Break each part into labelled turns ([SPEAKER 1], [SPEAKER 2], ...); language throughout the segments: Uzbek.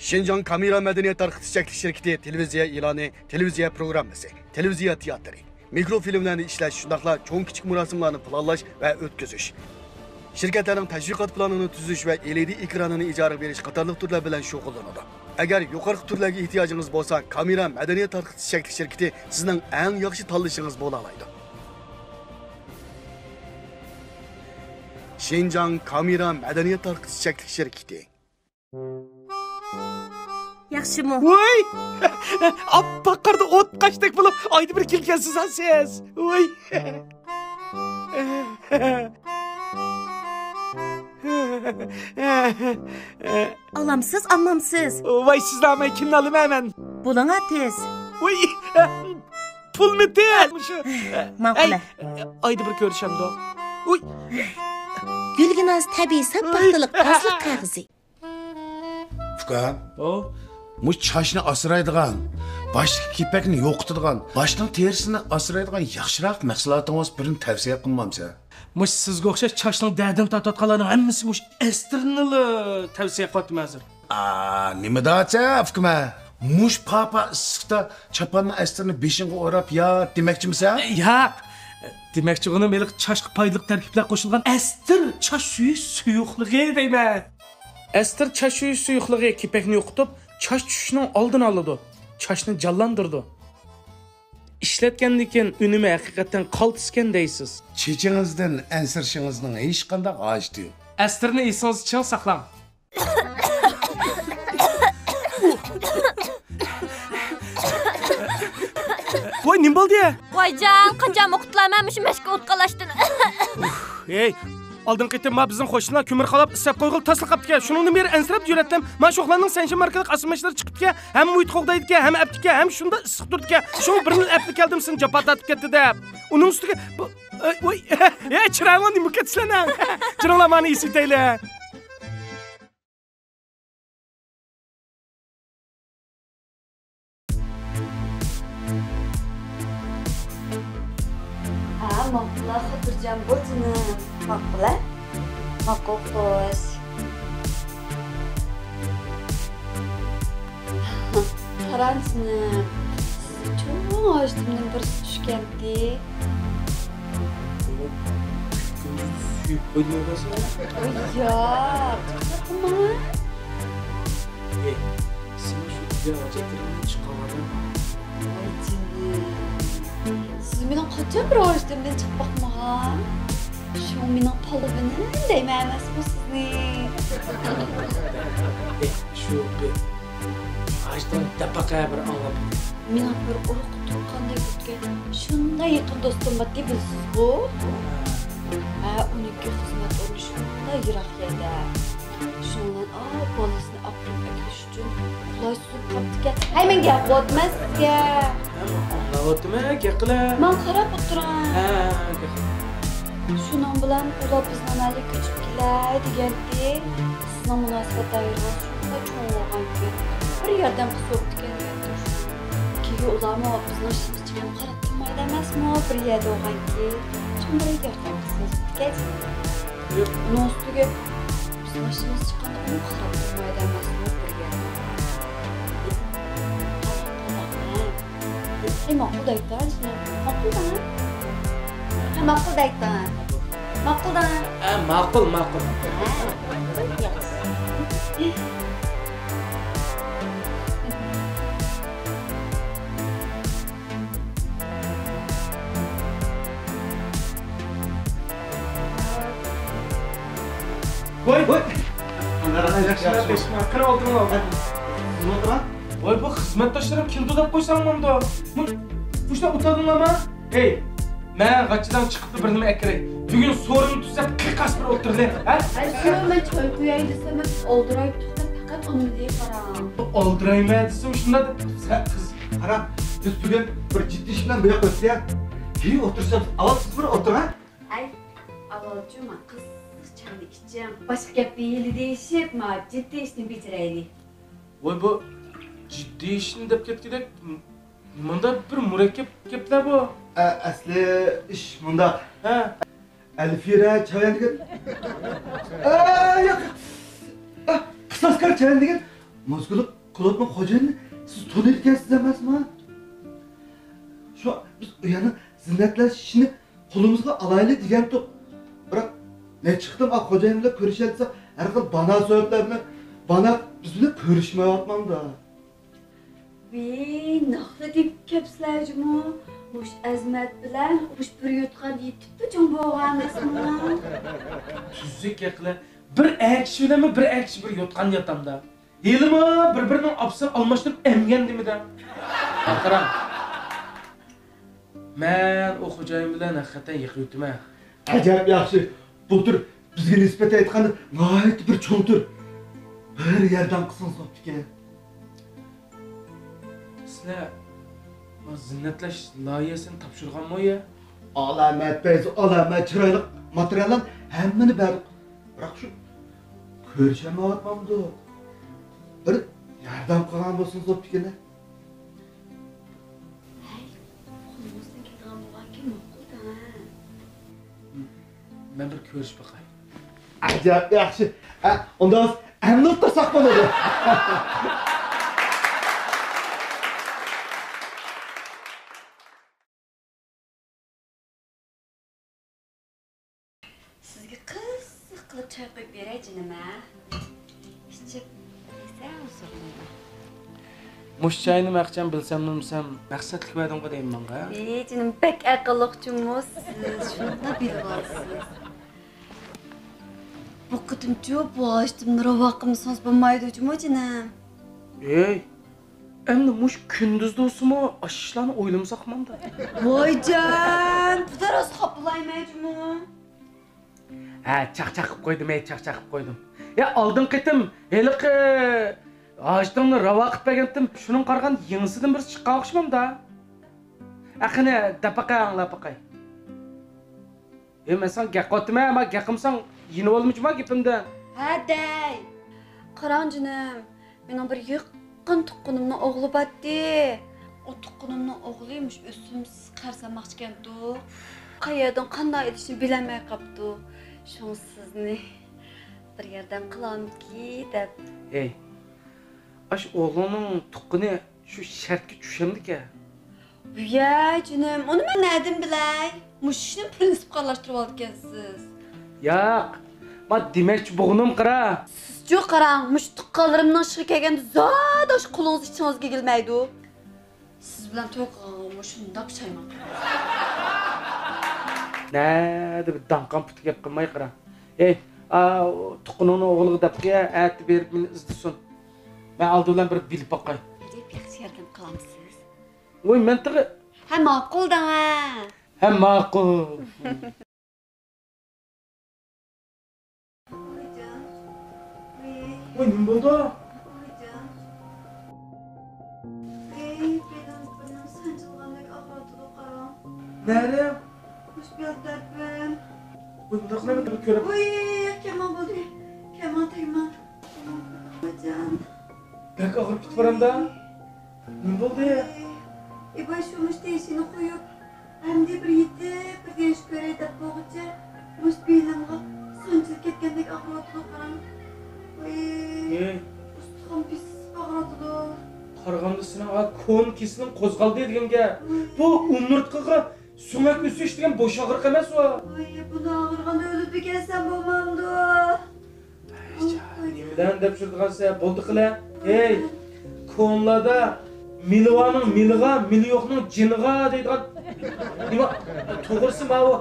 [SPEAKER 1] Şinjan Kamera Medeniyet Tarqıtış Şirketi televiziya ilani, televiziya programması, televiziya teatri, mikrofilmlarni ishlash, shundaqla cho'ng kichik murosimlarni planlash va o'tkazish. Shirkatlarning tashviqot planini tuzish va LED ekranini ijara berish qatorliq turlar bilan shug'ullanadi. Agar yuqorqi turlarga ehtiyojingiz bo'lsa, Kamera Madaniyat Tarqitish Shirkati sizning eng yaxshi tanlashingiz bo'la oladi. Şinjan Kamera Madaniyat Tarqitish Shirkati.
[SPEAKER 2] Yaxshimi?
[SPEAKER 3] Voy! Appaqarda o't qaşdek bo'lib, oyda bir kelgansiz siz. Voy!
[SPEAKER 2] Alamsiz, ammamsiz.
[SPEAKER 3] Voy, sizlarni kimni olaman?
[SPEAKER 2] Bulana tez.
[SPEAKER 3] Voy! Pul mi tez?
[SPEAKER 2] Ma'qul.
[SPEAKER 3] Oyda bir ko'rishamdi. Voy!
[SPEAKER 2] Gulginaz tabiiy sappaxtiliq tasliq qog'ozi.
[SPEAKER 4] Fuka. Muş çaşını asıraydıgan, başlık kipekini yoqtıdığan, başının terisini asıraydıgan yaxşıрақ mahsulatınız birini tavsiye qılmamsa.
[SPEAKER 3] Muş sizga o'xshash chashning dardini tortayotganlarning hammasi mush Esternili tavsiya qildim hozir.
[SPEAKER 4] Nima dacha, Fukma? Mush papa issiqda chapanni Esternni beshinga o'rab ya demoqchimisan?
[SPEAKER 3] Yo'q. Demoqchi uni meliq chashqa foydali tarkiblar qo'shilgan Ester chash suyi suyuqligi deyman. Ester chash suyi suyuqligi kipekni yo'qitib, chash tushishning oldini oladi. Chashni jonlantirdi. İşletkendan keyin unumi haqiqatan qaltiskan deysiz.
[SPEAKER 4] Chechingizdan ansirishingizning hech qanday hojati yo'q.
[SPEAKER 3] Esterni esingiz uchun saqlang. Voy, nima bo'ldi?
[SPEAKER 5] Voyjon, qancha o'qitlaman shu mashqa o'tqalashdin.
[SPEAKER 3] Hey, oldin qaytma bizning qo'shnilar ko'mir qalab isab qo'yg'il tasliq qilibdi. Shuningni meri ansirab jo'ratdim. Men sho'xlarning sanshi markalik asmashlar chiqibdi. Ham muhit qo'g'daydi, ham aptika, ham shunda issiq turdi. Shu birini apli keldim sen japatatib ketdi deb. Uning ustiga voy, ey chiroyli nima ketsalar. Chiroyli meni esitaylar.
[SPEAKER 6] Maqla xotirjam bo'lsin. Maqla. Maqul xo'sh. Qaransini. Cho'ng oshtimdan bir tushgandi.
[SPEAKER 3] Suyib qo'ydilarsa?
[SPEAKER 6] Yo'q. Qilma.
[SPEAKER 3] Sen shu javobatlarni chiqarading.
[SPEAKER 6] Siz mening qachon bir oshtimdan chiqib boqmagan? Shu mening polibini deyman emasmi sizni?
[SPEAKER 3] Shu ashdan tapaqa bir anlab.
[SPEAKER 6] Mening bir urug' tuqqandek o'tgan. Shunday yaqin do'stim bor deb bilsiz-ku? Uniki xizmat olish shunday yiroq edi. Shundan bolasini olib kelish uchun qulay suzib qopdi-ku. Hay, men gap o'tmas sizga.
[SPEAKER 3] Anlavodimi? Gaqila.
[SPEAKER 6] Men qarab o'tiraman. Shuning bilan ular bizni nali ko'chib kelay degandi. Sizning munosabatlaringiz shunday cho'ng bo'lganki, bir yerdan qisib keyin ularni bizni ishimizga qarab turmaydi emasmi? Bir yerda bo'lganki, shunday yerdan qisib
[SPEAKER 3] Yo'q,
[SPEAKER 6] uning ustiga bizni ishimiz chiqqanda uni qarab turmaydi emasmi? Bir yerda. Ma'qul aytdan, ma'quldan. Ma'qul aytdan. Ma'quldan.
[SPEAKER 3] Ma'qul. Voy. Qara oldim al. Nima qilgan? Voy, bu xizmatdoshlarim keldi deb qo'ysam bunda. Bushda o'tadinglarmi? Hey, men g'achidan chiqibdi bir nima akray. Bugun so'rini tuzab qiqas bir o'tirdi, ha?
[SPEAKER 6] Shu men choy qo'yay desam, oldirayib to'xtab faqat uni deb qarang.
[SPEAKER 3] Oldirayman desam shunda
[SPEAKER 1] Qiz, qara, biz bugun bir jiddiy ish bilan bu yoqqa o'tdik. Keyin o'tirsangiz, avval bir o'tir, ha?
[SPEAKER 6] Ay, avvalchuma qiz chayni ichim. Boshqa gap deyili deyishib, men jiddiy ishni bitiraylik.
[SPEAKER 3] voy, bu jiddiy ishni deb ketgidek. Bunda bir murakkab gaplar bu.
[SPEAKER 1] Asli ish bunda.
[SPEAKER 3] Ha.
[SPEAKER 1] Alfira chayan degan. Yo'q. Qisas kar chayan degan Mozguluk kulübün hocayını siz tanıyırkensiz emasmı? Şu biz uyanı zinnetler işini kolumuzga alaylı diyen top. Bırak ne çıktım ah hocayımla görüşelsek her kıl bana söylediler bana biz bile görüşmeye atmam da.
[SPEAKER 6] Ve nahla deyip kepslercimi. Muş azmet bilen, muş bir yutkan yetip de can boğan esma.
[SPEAKER 3] Tuzuk yakla. Bir ekşi bilen mi bir ekşi bir yotkan yatamda. Yılımı birbirinin apsını almıştırıp emgen değil mi de? Bakıram. Ben o hocayım bilen hakikaten yıkıyordum ha.
[SPEAKER 1] Acayip yaxşı. Bu tür bizge nispet aytganda gayet bir çoğuntur. Her yerden kısın soptu ki.
[SPEAKER 3] Sizler zinnetleş layihasini tapşırgan mı ya?
[SPEAKER 1] Alamet beyzi, alamet çıraylık materyaldan hemmini berdik. Bırak şu görüşeme atmamdı. Bir yerden kalan bolsun soptu ki ne?
[SPEAKER 6] Kolumuzdan kelgan boğan kim okulda ha?
[SPEAKER 3] Ben bir görüş bakayım.
[SPEAKER 1] Acayip yaxşı. Onda biz emni o'ttirsak bo'ladi.
[SPEAKER 6] Sizga qiziq qilib choy qo'yib beray jinim ha. Ichib esa huzurlimda.
[SPEAKER 3] Muş çayını məqcəm bilsəm bilmsəm məqsədlik verdim bu deyim mənə.
[SPEAKER 6] Jinim pek aqıllıqçımız. Şunu da bilib olasiz. Bu qıtımçı bu açtımda ravaqımsınız bulmaydı ucuma jinim.
[SPEAKER 3] Ey, endi muş gündüz dostumu aşışlarını oylamsak da.
[SPEAKER 6] Voy can, bu da ras qapılaymaycımı.
[SPEAKER 3] Ha, çaq-çaqıb qoydum, çaq-çaqıb qoydum. Ya aldın qitim, heliqi ağaçlarını rava qıb bəgəndim. Şunun qarğan yеңisidən bir çıqqa oxşamam da. Aqını dapaqay anlapaqay. Men sen gəqotma, ama gəqimsan yeni olmucma gepimdə.
[SPEAKER 6] Ha dey. Qaran jinim, mening bir yaqin tuqqunimning o'g'li batdi. O tuqqunimning o'g'liymiş, o'zimiz qarsamoqchi ekan-du. Qayerdan qanday edishni bilmay qopdi. Şunu sizni bir yerden qilamki deb.
[SPEAKER 3] Ey, aş oğlunun tuqquni şu şərtki düşəmdi-ki.
[SPEAKER 6] Ya jinim, onu men nədim bilay? Muşni prinsip qarlaşdırıb aldıkensiz.
[SPEAKER 3] Yo'q, men demakchi bo'g'nim qira.
[SPEAKER 6] Sizcu qarang, mush tuqqanlarimning shiqi kelganda zot osh qo'lingiz ichingizga kelmaydi. Siz bilan to'y qilganimni shundoq pushayman.
[SPEAKER 3] Ne deb danqan put gap qilmay qira. Ey, tuqqunini o'g'liga debga ati berib meni izdisun. Men oldi bilan bir bilib boqay.
[SPEAKER 6] Deb yaxshi yordam qilamsiz.
[SPEAKER 3] Voy, men tig'i.
[SPEAKER 6] Ha, ma'qul-da.
[SPEAKER 3] Ha, ma'qul. Voy, nima bo'ldi? Nere?
[SPEAKER 6] Hoş geldin.
[SPEAKER 3] Voy, bunda qilib bir ko'rib.
[SPEAKER 6] Voy, keman bo'ldi. Keman tegman. Hocam.
[SPEAKER 3] Bak og'rib ketib boramda. Nima bo'ldi?
[SPEAKER 6] Başımış değişini koyup hem de bir yetip bir geniş görev de boğucu muş beynimga sancılık ketgendek ağrıtılıp karan.
[SPEAKER 3] Ey,
[SPEAKER 6] Ustum pis ağrıtılıp.
[SPEAKER 3] qaraganda seni kon kesinin qo'zg'aldi deganga. Bu umurtqaga sumak o'sish degan bo'sh og'riq emas u.
[SPEAKER 6] Buni ağırgan ölüp bir gelsem bo'lmamdi.
[SPEAKER 3] Nimadan deb shurdigansa bo'ldi qila. Ey, konlarda Milvanın milga, milyokның jiniga deydigan. Nima? To'g'risi ma o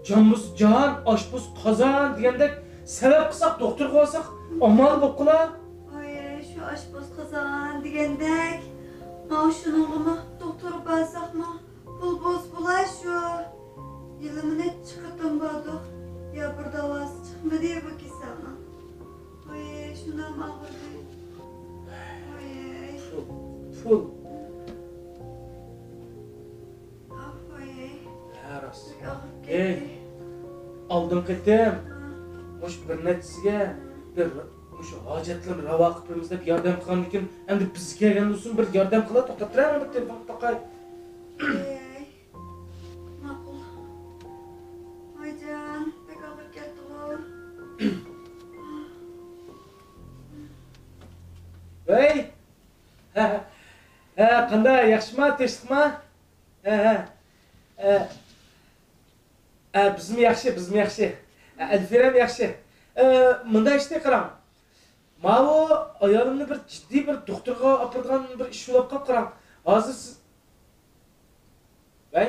[SPEAKER 3] jonbuz jon, oshbuz qozon degandek sabab qilsak, doktorga olsak, amal bo'lib qolar.
[SPEAKER 6] Şu aşboz kazan degendek. Ma şununla doktor basakma. Bulboz bulay şu. Yılımını çıkarttım badık. Ya bir davası çıkmadı ya bu kisana. Şuna mağırdı.
[SPEAKER 3] Full. Yaras. Ey, aldın ketdim. Muş bir netisiga bir muş hojatlar ravo qilibmiz deb yordam qilgan ekan. Endi bizga kelgan olsun bir yordam qila to'xtattiramiz deb telefon taqay.
[SPEAKER 6] Ma'qul. Aycan, pek ağır ketdi o.
[SPEAKER 3] Hey! qanday, yaxshimi, tinchlikmi? Bizim yaxshi. Alfiram yaxshi. Munda ishni qarang. Mavo ayolimni bir jiddiy bir doktorga olib borgan bir ish yo'lab qolib qarang. Hozir siz Vay?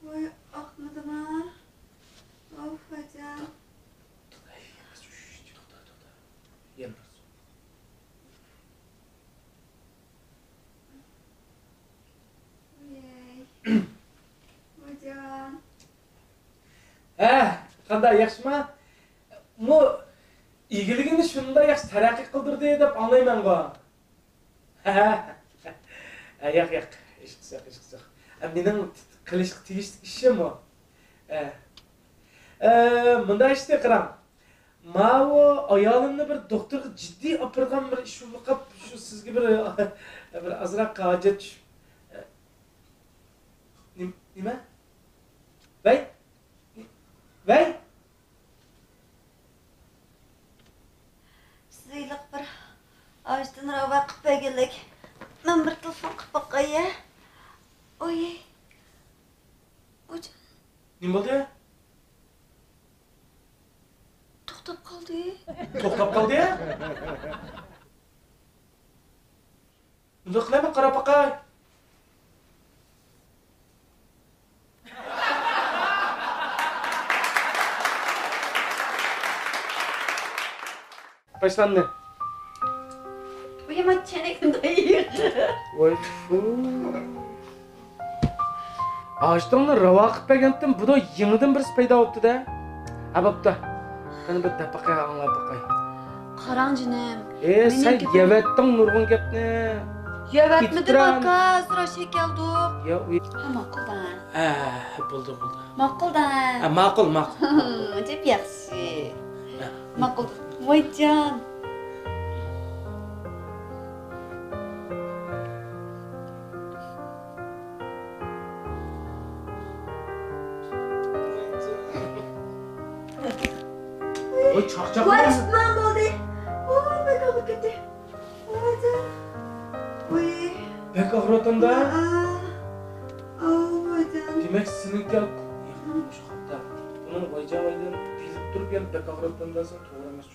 [SPEAKER 6] Voy, oqmadimi? Ofajon. Voyjon.
[SPEAKER 3] Qanday, yaxshimi? Bu igiligini shunda yaxshi taraqqiy qildirdi deb anglayman-ku. Yo'q, ishqisiq. Mening qilishga tegishli ishim bu. Bunda ishni qarang. Mavo ayolimni bir doktorga jiddiy olib borgan bir ish qilib, shu sizga bir azroq hojat tushib. Nima? Vay?
[SPEAKER 6] Sizlik bir ağaçtan rava qilib berganlik. Men bir telefon qilib boqay. Oy. Voyjon.
[SPEAKER 3] Nima bo'ldi?
[SPEAKER 6] To'xtab qoldi.
[SPEAKER 3] To'xtab qoldi? Nima qilaman, qarab boqay. Başlandı.
[SPEAKER 6] Uyuma çenekinde yiyir.
[SPEAKER 3] Voy fu. Ağaçtanla rava qilib bergandim, bu da yenidan birisi paydo bo'libdi-da. Ha, bo'pti. Qani bir tapaqay anglab boqay.
[SPEAKER 6] Qarang jinim.
[SPEAKER 3] Sen yevetding nurg'un gapni.
[SPEAKER 6] Yevatmidi baka, sıra şekeldik.
[SPEAKER 3] Ya,
[SPEAKER 6] Ha, maquldan.
[SPEAKER 3] bo'ldi.
[SPEAKER 6] Maquldan.
[SPEAKER 3] Ma'qul.
[SPEAKER 6] Deb yaxshi. Maqul. Voyjon.
[SPEAKER 3] Voy chaqchaq.
[SPEAKER 6] Voyjon bo'ldi. Voy, beka ketdi. Voyjon. Voy.
[SPEAKER 3] Bek og'riyotimda.
[SPEAKER 6] Voyjon.
[SPEAKER 3] Demak, sizningga shu xatda. Buni voyjon bilib turib, bek og'riyotimdan so'ng to'g'ri emas.